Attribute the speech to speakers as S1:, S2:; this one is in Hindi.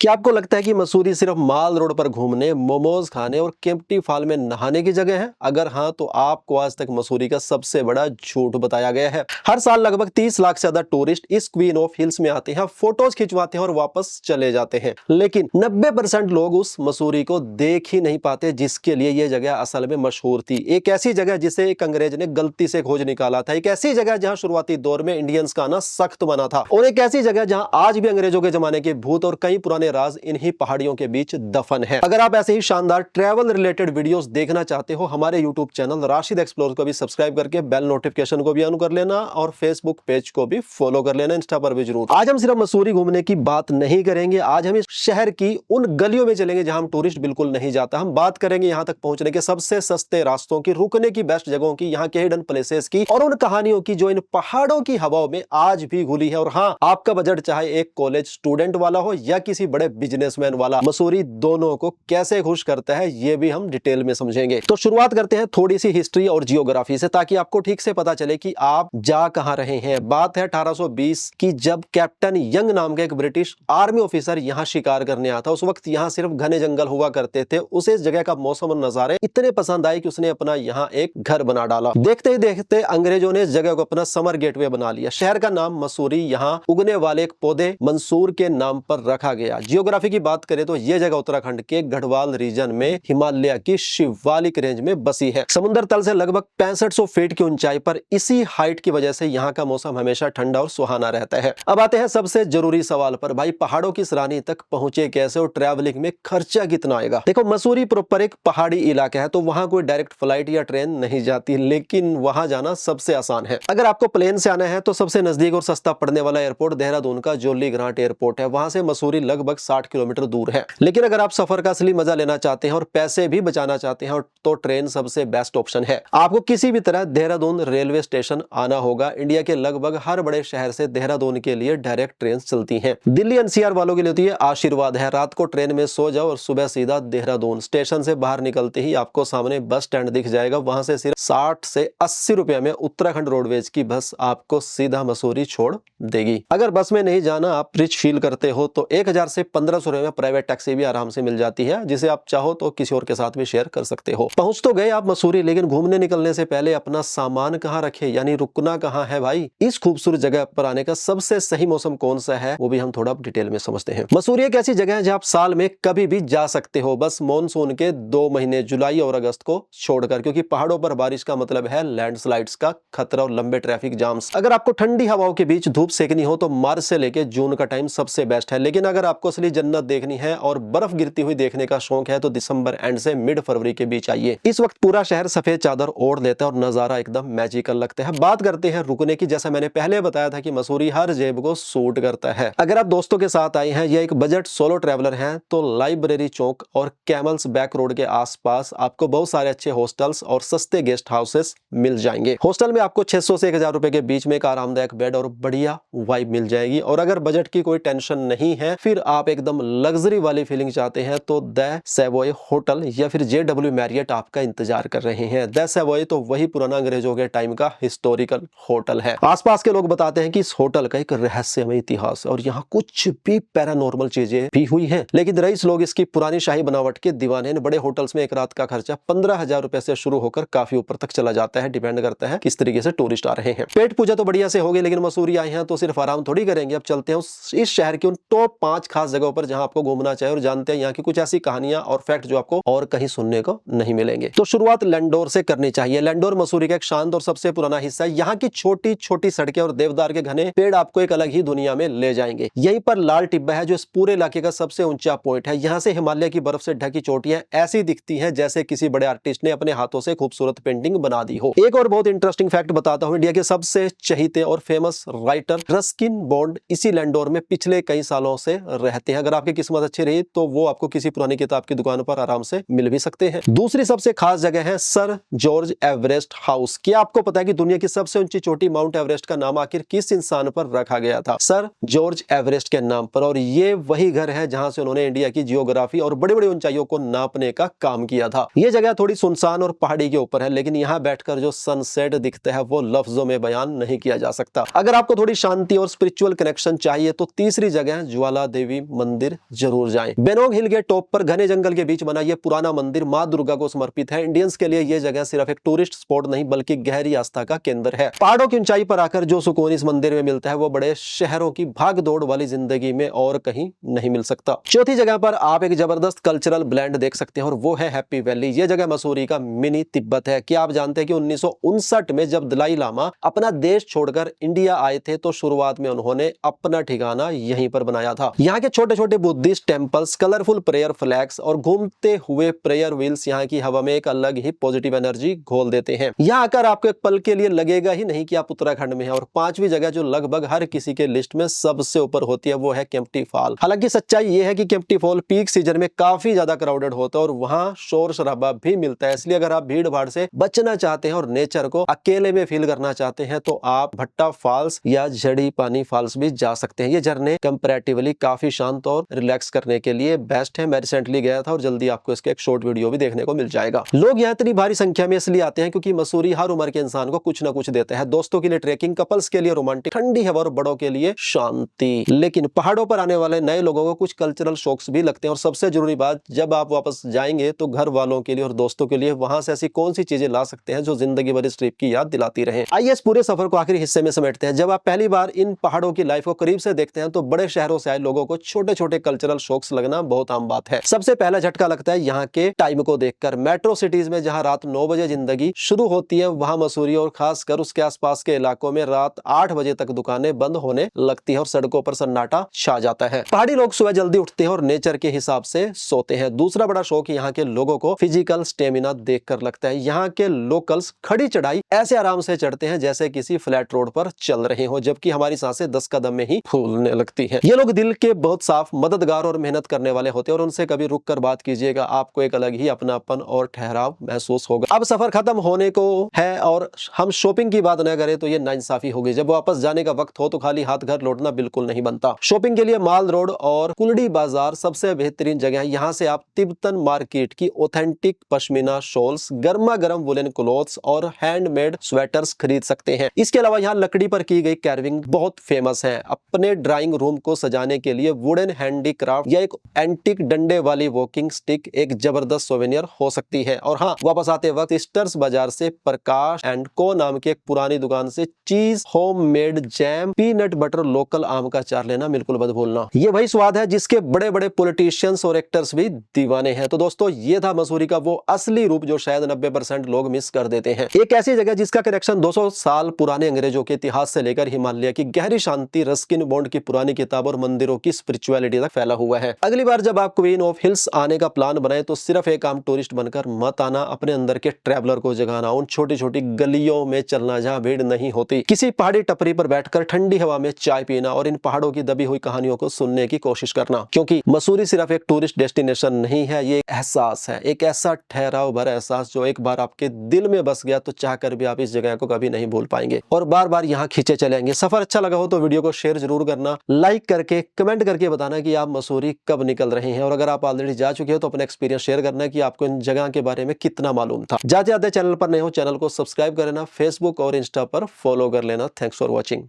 S1: क्या आपको लगता है कि मसूरी सिर्फ माल रोड पर घूमने, मोमोज खाने और केम्प्टी फॉल में नहाने की जगह है? अगर हाँ, तो आपको आज तक मसूरी का सबसे बड़ा झूठ बताया गया है। हर साल लगभग 30 लाख से ज्यादा टूरिस्ट इस क्वीन ऑफ हिल्स में आते हैं, फोटोज खिंचवाते हैं और वापस चले जाते हैं। लेकिन 90% लोग उस मसूरी को देख ही नहीं पाते जिसके लिए ये जगह असल में मशहूर थी। एक ऐसी जगह जिसे एक अंग्रेज ने गलती से खोज निकाला था, एक ऐसी जगह जहां शुरुआती दौर में इंडियंस का आना सख्त बना था, और एक ऐसी जगह जहां आज भी अंग्रेजों के जमाने के भूत और कई पुराने राज इन्हीं पहाड़ियों के बीच दफन है। अगर आप ऐसे ही शानदार ट्रैवल रिलेटेड वीडियोस देखना चाहते हो, हमारे यूट्यूब चैनल राशिद एक्सप्लोर को भी सब्सक्राइब करके बेल नोटिफिकेशन को भी ऑन कर लेना और फेसबुक पेज को भी फॉलो कर लेना, इंस्टा पर भी जरूर। आज हम सिर्फ मसूरी घूमने की बात नहीं करेंगे, आज हम इस शहर की उन गलियों में चलेंगे जहां हम टूरिस्ट बिल्कुल नहीं जाता। हम बात करेंगे यहां तक पहुंचने के सबसे सस्ते रास्तों की, रुकने की बेस्ट जगहों की, यहाँ के हिडन प्लेसेस की और उन कहानियों की जो इन पहाड़ों की हवाओं में आज भी घुली है। और हाँ, आपका बजट चाहे एक कॉलेज स्टूडेंट वाला हो या किसी बड़े बिजनेसमैन वाला, मसूरी दोनों को कैसे खुश करता है ये भी हम डिटेल में समझेंगे। तो शुरुआत करते हैं थोड़ी सी हिस्ट्री और जियोग्राफी से, ताकि आपको ठीक से पता चले कि आप जा कहां रहे हैं। बात है 1820 की, जब कैप्टन यंग नाम का एक ब्रिटिश आर्मी ऑफिसर यहां शिकार करने आता। उस वक्त यहां सिर्फ घने जंगल हुआ करते थे। उसे इस जगह का मौसम और नजारे इतने पसंद आए कि उसने अपना यहाँ एक घर बना डाला। देखते ही देखते अंग्रेजों ने इस जगह को अपना समर गेटवे बना लिया। शहर का नाम मसूरी यहाँ उगने वाले एक पौधे मंसूर के नाम पर रखा गया। जियोग्राफी की बात करें तो यह जगह उत्तराखंड के गढ़वाल रीजन में हिमालय की शिवालिक रेंज में बसी है। समुद्र तल से लगभग 6500 फीट की ऊंचाई पर। इसी हाइट की वजह से यहाँ का मौसम हमेशा ठंडा और सुहाना रहता है। अब आते हैं सबसे जरूरी सवाल पर, भाई पहाड़ों की सराहनी तक पहुंचे कैसे और ट्रैवलिंग में खर्चा कितना आएगा? देखो, मसूरी प्रॉपर एक पहाड़ी इलाका है, तो वहां कोई डायरेक्ट फ्लाइट या ट्रेन नहीं जाती, लेकिन वहां जाना सबसे आसान है। अगर आपको प्लेन से आना है तो सबसे नजदीक और सस्ता पड़ने वाला एयरपोर्ट देहरादून का जोली ग्रांट एयरपोर्ट है। वहां से मसूरी लगभग 60 किलोमीटर दूर है। लेकिन अगर आप सफर का असली मजा लेना चाहते हैं और पैसे भी बचाना चाहते हैं तो ट्रेन सबसे बेस्ट ऑप्शन है। आपको किसी भी तरह देहरादून रेलवे स्टेशन आना होगा। इंडिया के लगभग हर बड़े शहर से देहरादून के लिए डायरेक्ट ट्रेन चलती हैं। दिल्ली एनसीआर वालों के लिए तो ये आशीर्वाद है। रात को ट्रेन में सो जाओ और सुबह सीधा देहरादून। स्टेशन से बाहर निकलते ही आपको सामने बस स्टैंड दिख जाएगा। वहां से सिर्फ 60 से 80 रुपए में उत्तराखंड रोडवेज की बस आपको सीधा मसूरी छोड़ देगी। अगर बस में नहीं जाना, आप रिच फील करते हो, तो 1000 से 1500 रुपए में प्राइवेट टैक्सी भी आराम से मिल जाती है, जिसे आप चाहो तो किसी और के साथ भी शेयर कर सकते हो। पहुंच तो गए आप मसूरी, लेकिन घूमने निकलने से पहले अपना सामान कहाँ रखे, यानी रुकना कहाँ है भाई? इस खूबसूरत जगह पर आने का सबसे सही मौसम कौन सा है, वो भी हम थोड़ा डिटेल में समझते हैं। मसूरी एक ऐसी जगह है जहाँ आप साल में कभी भी जा सकते हो, बस मॉनसून के 2 महीने जुलाई और अगस्त को छोड़कर, क्योंकि पहाड़ों पर बारिश का मतलब है लैंडस्लाइड्स का खतरा और लंबे ट्रैफिक जाम्स। अगर आपको ठंडी हवाओं के बीच धूप सेकनी हो तो मार्च से लेकर जून का टाइम सबसे बेस्ट है। लेकिन अगर आपको असली जन्नत देखनी है और बर्फ गिरती हुई देखने का शौक है तो दिसंबर एंड से मिड फरवरी के बीच आइए। इस वक्त पूरा शहर सफेद चादर ओढ़ लेता है और नजारा एकदम मैजिकल लगता है। बात करते हैं रुकने की। जैसा मैंने पहले बताया था कि मसूरी हर जेब को सूट करता है। अगर आप दोस्तों के साथ आए हैं या एक बजट सोलो ट्रैवलर हैं तो लाइब्रेरी चौक और कैमल्स बैक रोड के आसपास आपको बहुत सारे अच्छे हॉस्टल्स और सस्ते गेस्ट हाउसेस मिल जाएंगे। हॉस्टल में आपको 600 से 1000 रुपए के बीच में एक आरामदायक बेड और बढ़िया वाइब मिल जाएगी। और अगर बजट की कोई टेंशन नहीं है, फिर आप एकदम लग्जरी वाली फीलिंग चाहते हैं, तो द सैवॉय होटल या फिर JW मैरियट आपका इंतजार कर रहे हैं। द सैवॉय तो वही पुराना अंग्रेजों के टाइम का हिस्टोरिकल होटल है। आसपास के लोग बताते हैं कि इस होटल का एक रहस्यमय इतिहास है और यहाँ कुछ भी पैरानॉर्मल चीजें भी हुई हैं। लेकिन रईस लोग इसकी पुरानी शाही बनावट के दीवाने हैं। बड़े होटल्स में एक रात का खर्चा 15,000 रुपए से शुरू होकर काफी ऊपर तक चला जाता है। डिपेंड करता है किस तरीके से टूरिस्ट आ रहे हैं। पेट पूजा तो बढ़िया से होगी, लेकिन मसूरी आए हैं तो सिर्फ आराम थोड़ी करेंगे। अब चलते हैं इस शहर की उन टॉप 5 खास जगहों पर जहां आपको घूमना चाहिए और जानते हैं यहाँ की कुछ ऐसी कहानियां और फैक्ट जो आपको और कहीं सुनने को नहीं मिलेंगे। तो शुरुआत लैंडोर से करनी चाहिए। लैंडोर मसूरी का एक शांत और सबसे पुराना हिस्सा है। यहाँ की छोटी छोटी सड़कें और देवदार के घने पेड़ आपको एक अलग ही दुनिया में ले जाएंगे। यहीं पर लाल टिब्बा है जो इस पूरे इलाके का सबसे ऊंचा पॉइंट है। यहाँ से हिमालय की बर्फ से ढकी चोटियां ऐसी दिखती हैं जैसे किसी बड़े आर्टिस्ट ने अपने हाथों से खूबसूरत पेंटिंग बना दी हो। एक और बहुत इंटरेस्टिंग फैक्ट बताता हूँ। इंडिया के सबसे चहीते और फेमस राइटर रस्किन बॉन्ड इसी लैंडोर में पिछले कई सालों से रहते हैं। अगर आपकी किस्मत अच्छी रही तो वो आपको किसी पुरानी किताब की दुकान पर आराम से मिल भी सकते हैं। दूसरी सबसे खास जगह है सर जॉर्ज एवरेस्ट हाउस। क्या आपको पता है कि दुनिया की सबसे ऊंची चोटी माउंट एवरेस्ट का नाम आखिर किस इंसान पर रखा गया था? सर जॉर्ज एवरेस्ट के नाम पर। और ये वही घर है जहां से उन्होंने इंडिया की जियोग्राफी और बड़ी बड़ी ऊंचाइयों को नापने का काम किया था। यह जगह थोड़ी सुनसान और पहाड़ी के ऊपर है, लेकिन यहाँ बैठकर जो सनसेट दिखता है वो लफ्जों में बयान नहीं किया जा सकता। अगर आपको थोड़ी शांति और स्पिरिचुअल कनेक्शन चाहिए तो तीसरी जगह ज्वाला देवी मंदिर जरूर जाएं। बेनोंग हिल के टॉप पर घने जंगल के बीच बना यह पुराना मंदिर मां दुर्गा को समर्पित है। इंडियंस के लिए यह जगह सिर्फ एक टूरिस्ट स्पॉट नहीं बल्कि गहरी आस्था का केंद्र है। पहाड़ों की ऊंचाई पर आकर जो सुकून इस मंदिर में मिलता है वो बड़े शहरों की भाग दौड़ वाली जिंदगी में और कहीं नहीं मिल सकता। चौथी जगह पर आप एक जबरदस्त कल्चरल ब्लेंड देख सकते हैं और वो है हैप्पी वैली। यह जगह मसूरी का मिनी तिब्बत है। क्या आप जानते हैं कि 1959 में जब दलाई लामा अपना देश छोड़कर इंडिया आए थे तो शुरुआत में उन्होंने अपना ठिकाना यहीं पर बनाया था। यहाँ के छोटे छोटे Buddhist temples, colourful prayer flags और घूमते हुए प्रेयर व्हील्स यहाँ की हवा में एक अलग ही पॉजिटिव एनर्जी घोल देते हैं। यहाँ आकर आपको एक पल के लिए लगेगा ही नहीं कि आप उत्तराखंड में हैं। और पांचवी जगह जो लगभग हर किसी के लिस्ट में सबसे ऊपर होती है वो है केम्प्टी फॉल। हालांकि सच्चाई ये है कि केम्प्टी फॉल पीक सीजन में काफी ज्यादा क्राउडेड होता है और वहाँ शोर शराबा भी मिलता है। इसलिए अगर आप भीड़ भाड़ से बचना चाहते हैं और नेचर को अकेले में फील करना चाहते हैं तो आप भट्टा फॉल्स या झड़ी पानी फॉल्स भी जा सकते हैं। ये झरने कंपैरेटिवली काफी शांत और रिलैक्स करने के लिए बेस्ट है। मैं रिसेंटली गया था और जल्दी आपको इसके एक शॉर्ट वीडियो भी देखने को मिल जाएगा। लोग यहाँ इतनी भारी संख्या में इसलिए आते हैं क्योंकि मसूरी हर उम्र के इंसान को कुछ ना कुछ देता है। दोस्तों के लिए ट्रेकिंग, कपल्स के लिए रोमांटिक, ठंडी हवा और बड़ों के लिए शांति। लेकिन पहाड़ों पर आने वाले नए लोगों को कुछ कल्चरल शॉक्स भी लगते हैं। और सबसे जरूरी बात, जब आप वापस जाएंगे तो घर वालों के लिए और दोस्तों के लिए वहां से ऐसी कौन सी चीजें ला सकते हैं जो जिंदगी भर इस ट्रिप की याद दिलाती रहे। आइए इस पूरे सफर को आखिरी हिस्से में समेटते हैं। जब आप पहली बार इन पहाड़ों की लाइफ को करीब से देखते हैं तो बड़े शहरों से आए लोगों को छोटे छोटे कल्चरल शॉक्स लगना बहुत आम बात है। सबसे पहला झटका लगता है यहाँ के टाइम को देखकर। मेट्रो सिटीज में जहाँ रात 9 बजे जिंदगी शुरू होती है वहां मसूरी और खासकर उसके आसपास के इलाकों में रात 8 बजे तक दुकानें बंद होने लगती है और सड़कों पर सन्नाटा छा जाता है। पहाड़ी लोग सुबह जल्दी उठते हैं और नेचर के हिसाब से सोते हैं। दूसरा बड़ा शौक यहाँ के लोगों को फिजिकल स्टेमिना देखकर लगता है। यहाँ के लोकल्स खड़ी चढ़ाई ऐसे आराम से चढ़ते हैं जैसे किसी फ्लैट रोड पर चल रहे हो, जबकि हमारी सांसें 10 कदम में ही फूलने लगती है। ये लोग दिल के बहुत साफ, मददगार और मेहनत करने वाले होते हैं और उनसे कभी रुक कर बात कीजिएगा, आपको एक अलग ही अपनापन और ठहराव महसूस होगा। अब सफर खत्म होने को है और हम शॉपिंग की बात न करें तो ये नाइंसाफी होगी। जब वापस जाने का वक्त हो तो खाली हाथ घर लौटना बिल्कुल नहीं बनता। शॉपिंग के लिए माल रोड और कुलड़ी बाजार सबसे बेहतरीन जगह है। यहाँ से आप तिब्बतन मार्केट की ऑथेंटिक पश्मीना शॉल्स, गर्मा गर्म वुलन क्लॉथ्स और हैंडमेड स्वेटर्स खरीद सकते हैं। इसके अलावा यहाँ लकड़ी पर की गई कार्विंग बहुत फेमस है। अपने ड्राइंग रूम को सजाने के लिए वुडन हैंडीक्राफ्ट या एक एंटीक डंडे वाली वॉकिंग स्टिक एक जबरदस्त सोवेनियर हो सकती है। और हाँ, वापस आते वक्त ईस्टर्स बाजार से प्रकाश एंड को नाम की एक पुरानी दुकान से चीज, homemade jam, peanut butter, local आम का अचार लेना बिल्कुल मत भूलना। ये वही स्वाद है जिसके बड़े बड़े पॉलिटिशियंस और एक्टर्स भी दीवाने हैं। तो दोस्तों, ये था मसूरी का वो असली रूप जो शायद 90% लोग मिस कर देते हैं। एक ऐसी जगह जिसका कनेक्शन 200 साल पुराने अंग्रेजों के इतिहास से लेकर हिमालय की गहरी शांति, रस्किन बॉन्ड की पुरानी किताब और मंदिरों की स्पिरिचुअलिटी तक फैला हुआ है। अगली बार जब आप क्वीन ऑफ हिल्स आने का प्लान बनाए तो सिर्फ एक आम टूरिस्ट बनकर मत आना, अपने अंदर के ट्रैवलर को जगाना। उन छोटी छोटी गलियों में चलना जहां भीड़ नहीं होती, किसी पहाड़ी टपरी पर बैठकर ठंडी हवा में चाय पीना और इन पहाड़ों की दबी हुई कहानियों को सुनने की कोशिश करना। क्योंकि मसूरी सिर्फ एक टूरिस्ट डेस्टिनेशन नहीं है, ये एक एहसास है, एक ऐसा ठहराव भरा एहसास जो एक बार आपके दिल में बस गया तो चाहकर भी आप इस जगह को कभी नहीं भूल पाएंगे और बार बार यहाँ खींचे चलेंगे। सफर अच्छा लगा हो तो वीडियो को शेयर जरूर करना, लाइक करके कमेंट करके बताना कि आप मसूरी कब निकल रहे हैं। और अगर आप ऑलरेडी जा चुके हो तो अपना एक्सपीरियंस शेयर करना कि आपको इन जगह के बारे में कितना मालूम था। जाते जाते चैनल पर नए हो चैनल को सब्सक्राइब कर लेना, फेसबुक और इंस्टा पर फॉलो कर लेना। Thanks for watching.